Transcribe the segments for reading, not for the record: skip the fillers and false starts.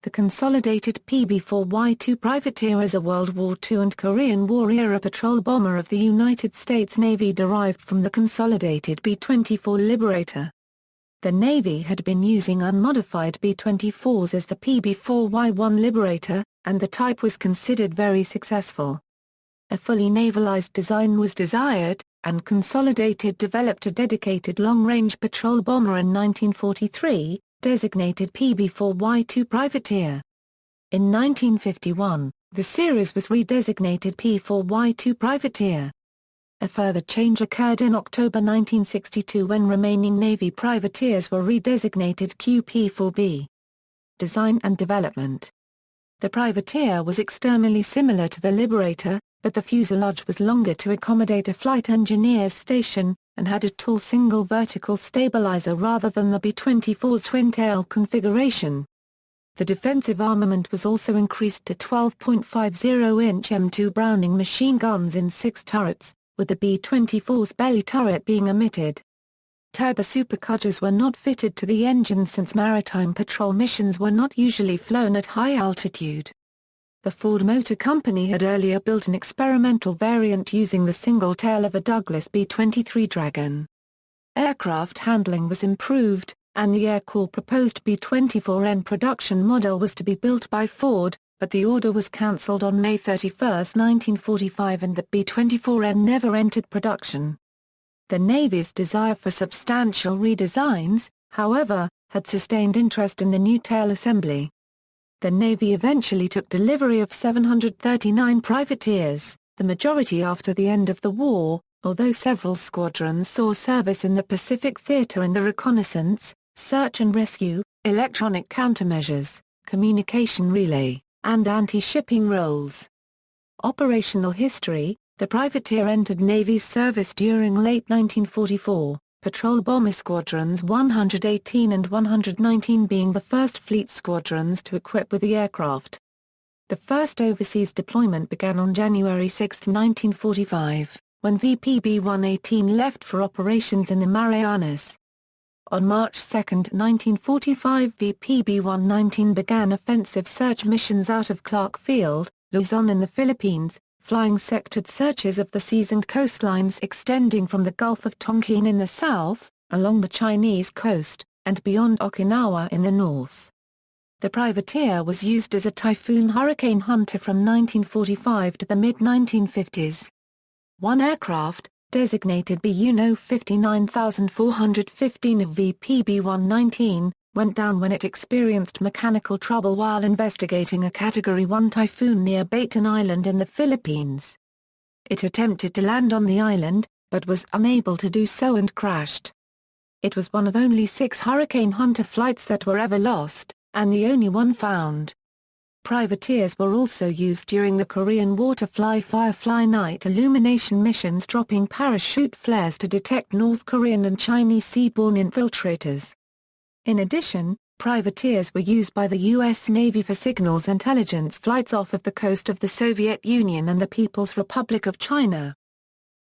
The Consolidated PB4Y-2 Privateer is a World War II and Korean War-era patrol bomber of the United States Navy derived from the Consolidated B-24 Liberator. The Navy had been using unmodified B-24s as the PB4Y-1 Liberator, and the type was considered very successful. A fully navalized design was desired, and Consolidated developed a dedicated long-range patrol bomber in 1943, designated PB4Y-2 Privateer. In 1951, the series was redesignated P4Y-2 Privateer. A further change occurred in October 1962 when remaining Navy privateers were redesignated QP4B. Design and development. The Privateer was externally similar to the Liberator, but the fuselage was longer to accommodate a flight engineer's station, and had a tall single vertical stabilizer rather than the B-24's twin-tail configuration. The defensive armament was also increased to 12.50-inch M2 Browning machine guns in 6 turrets, with the B-24's belly turret being omitted. Turbo superchargers were not fitted to the engine since maritime patrol missions were not usually flown at high altitude. The Ford Motor Company had earlier built an experimental variant using the single tail of a Douglas B-23 Dragon. Aircraft handling was improved, and the Air-Corps proposed B-24N production model was to be built by Ford, but the order was cancelled on May 31, 1945, and the B-24N never entered production. The Navy's desire for substantial redesigns, however, had sustained interest in the new tail assembly. The Navy eventually took delivery of 739 privateers, the majority after the end of the war, although several squadrons saw service in the Pacific Theater in the reconnaissance, search and rescue, electronic countermeasures, communication relay, and anti-shipping roles. Operational history. The Privateer entered Navy service during late 1944. Patrol Bomber Squadrons 118 and 119 being the first fleet squadrons to equip with the aircraft. The first overseas deployment began on January 6, 1945, when VPB-118 left for operations in the Marianas. On March 2, 1945, VPB-119 began offensive search missions out of Clark Field, Luzon in the Philippines, flying sectored searches of the seas and coastlines extending from the Gulf of Tonkin in the south, along the Chinese coast, and beyond Okinawa in the north. The Privateer was used as a Typhoon Hurricane Hunter from 1945 to the mid-1950s. One aircraft, designated BU 59415 of VPB-119, went down when it experienced mechanical trouble while investigating a Category 1 typhoon near Baton Island in the Philippines. It attempted to land on the island, but was unable to do so and crashed. It was one of only 6 Hurricane Hunter flights that were ever lost, and the only one found. Privateers were also used during the Korean War to fly Firefly night illumination missions, dropping parachute flares to detect North Korean and Chinese seaborne infiltrators. In addition, privateers were used by the U.S. Navy for signals intelligence flights off of the coast of the Soviet Union and the People's Republic of China.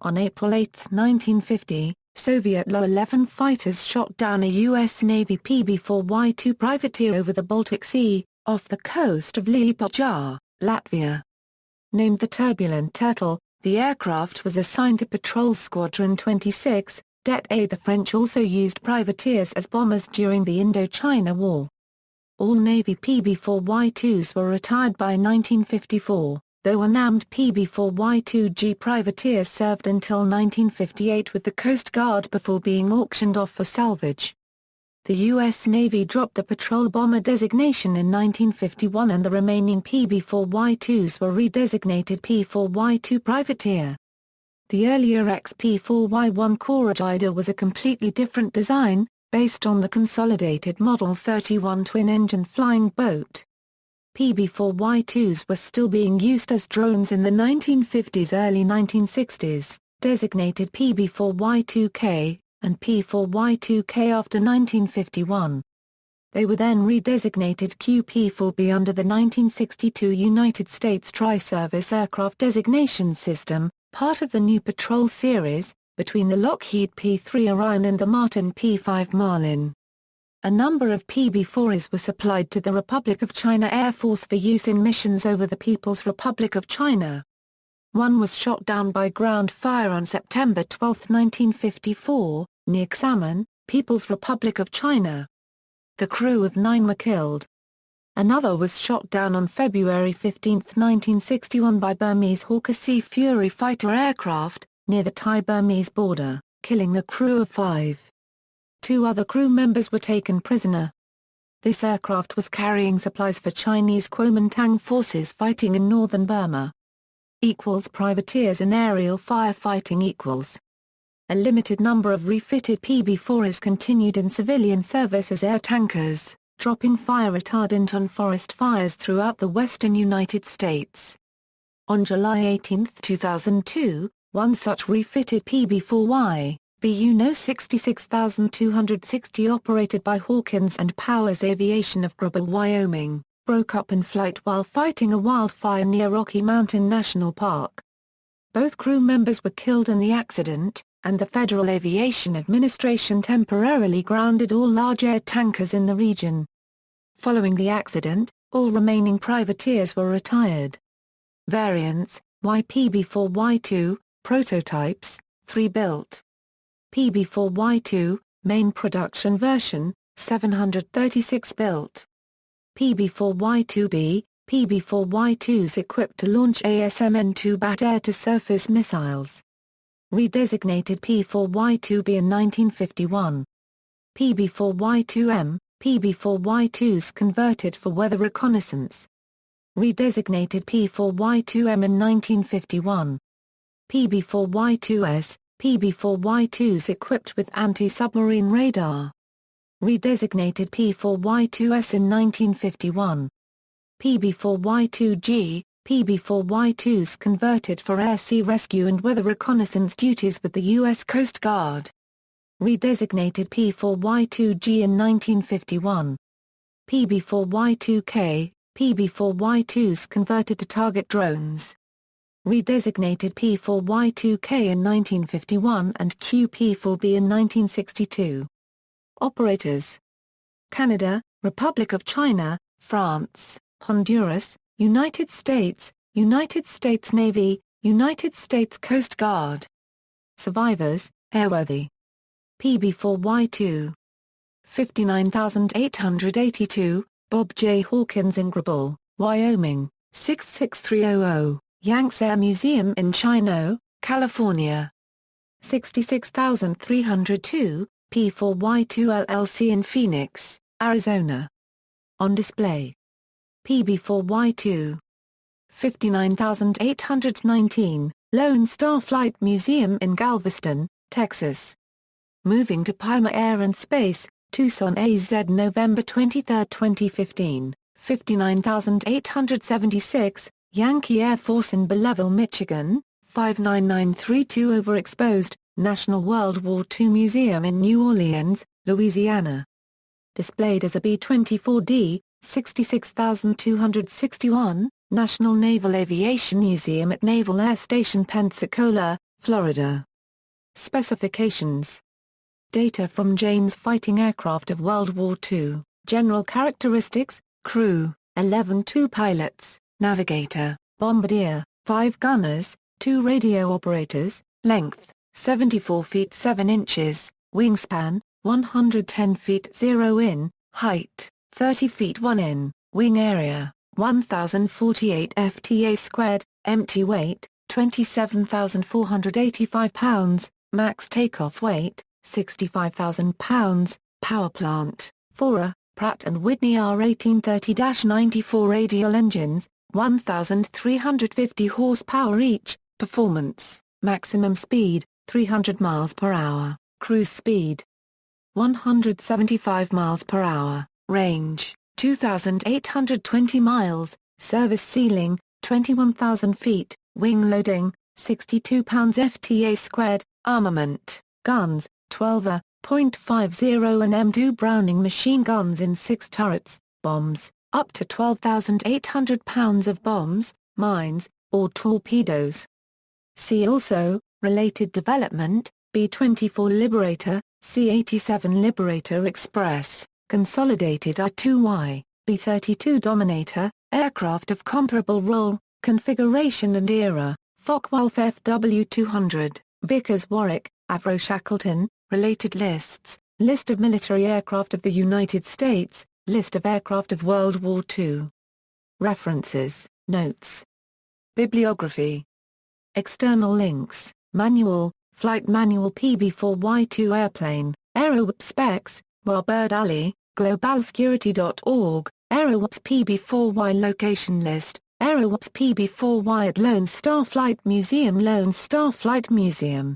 On April 8, 1950, Soviet Lo-11 fighters shot down a U.S. Navy PB4Y-2 Privateer over the Baltic Sea, off the coast of Liepaja, Latvia. Named the Turbulent Turtle, the aircraft was assigned to Patrol Squadron 26, Det A. The French also used privateers as bombers during the Indochina War. All Navy PB4Y-2s were retired by 1954, though unmanned PB4Y-2G privateers served until 1958 with the Coast Guard before being auctioned off for salvage. The U.S. Navy dropped the patrol bomber designation in 1951 and the remaining PB4Y-2s were redesignated P4Y-2 Privateer. The earlier XP4Y-1 Corregidor was a completely different design, based on the Consolidated Model 31 twin-engine flying boat. PB4Y-2s were still being used as drones in the 1950s-early 1960s, designated PB4Y-2K, and P4Y-2K after 1951. They were then redesignated QP4B under the 1962 United States Tri-Service Aircraft Designation System, part of the new Patrol series, between the Lockheed P-3 Orion and the Martin P-5 Marlin. A number of PB4Ys were supplied to the Republic of China Air Force for use in missions over the People's Republic of China. One was shot down by ground fire on September 12, 1954, near Xiamen, People's Republic of China. The crew of 9 were killed. Another was shot down on February 15, 1961 by Burmese Hawker Sea Fury fighter aircraft, near the Thai-Burmese border, killing the crew of 5. 2 other crew members were taken prisoner. This aircraft was carrying supplies for Chinese Kuomintang forces fighting in northern Burma. Privateers in aerial firefighting. A limited number of refitted PB4Ys continued in civilian service as air tankers, dropping fire retardant on forest fires throughout the western United States. On July 18, 2002, one such refitted PB4Y, BU 66260 operated by Hawkins and Powers Aviation of Grable, Wyoming, broke up in flight while fighting a wildfire near Rocky Mountain National Park. Both crew members were killed in the accident, and the Federal Aviation Administration temporarily grounded all large air tankers in the region. Following the accident, all remaining privateers were retired. Variants: PB4Y-2, prototypes, 3 built. PB4Y-2, main production version, 736 built. PB4Y-2B, PB4Y-2s equipped to launch ASMN-2 BAT air-to-surface missiles. Redesignated P4Y-2B in 1951. PB4Y-2M, PB4Y-2s converted for weather reconnaissance. Redesignated P4Y-2M in 1951. PB4Y-2S, PB4Y-2s equipped with anti-submarine radar. Redesignated P4Y-2S in 1951. PB4Y-2G, PB4Y-2s converted for air-sea rescue and weather reconnaissance duties with the U.S. Coast Guard. Redesignated P4Y-2G in 1951. PB4Y-2K, PB4Y-2s converted to target drones. Redesignated P4Y-2K in 1951 and QP4B in 1962. Operators: Canada, Republic of China, France, Honduras, United States Navy, United States Coast Guard. Survivors: airworthy. PB4Y-2. 59882, Bob J. Hawkins in Grable, Wyoming, 66300, Yanks Air Museum in Chino, California. 66302, P4Y-2 LLC in Phoenix, Arizona. On display. PB4Y-2. 59819, Lone Star Flight Museum in Galveston, Texas. Moving to Palmer Air and Space, Tucson, AZ, November 23, 2015, 59876, Yankee Air Force in Belleville, Michigan, 59932 Overexposed, National World War II Museum in New Orleans, Louisiana. Displayed as a B-24D, 66261, National Naval Aviation Museum at Naval Air Station Pensacola, Florida. Specifications. Data from Jane's fighting aircraft of World War II, general characteristics, crew, 11 pilots, navigator, bombardier, 5 gunners, 2 radio operators, length, 74 feet 7 inches, wingspan, 110 feet 0 in, height, 30 feet 1 in, wing area, 1,048 FTA², empty weight, 27,485 pounds, max takeoff weight, 65,000 pounds, power plant, 4 Pratt & Whitney R1830-94 radial engines, 1,350 horsepower each, performance, maximum speed, 300 miles per hour, cruise speed, 175 miles per hour, range, 2,820 miles, service ceiling, 21,000 feet, wing loading, 62 pounds FTA², armament, guns, 12 .50 and M2 Browning machine guns in 6 turrets, bombs, up to 12,800 pounds of bombs, mines, or torpedoes. See also, related development, B-24 Liberator, C-87 Liberator Express. Consolidated I-2Y, B-32 Dominator, aircraft of comparable role, configuration and era, Focke-Wulf FW200, Vickers Warwick, Avro Shackleton. Related lists, List of military aircraft of the United States, List of aircraft of World War II. References, Notes. Bibliography. External links, Manual, Flight Manual PB4Y-2 Airplane, Aerowap Specs, Warbird Ali, globalsecurity.org, Aerowaps PB4Y Location List, Aerowaps PB4Y at Lone Star Flight Museum. Lone Star Flight Museum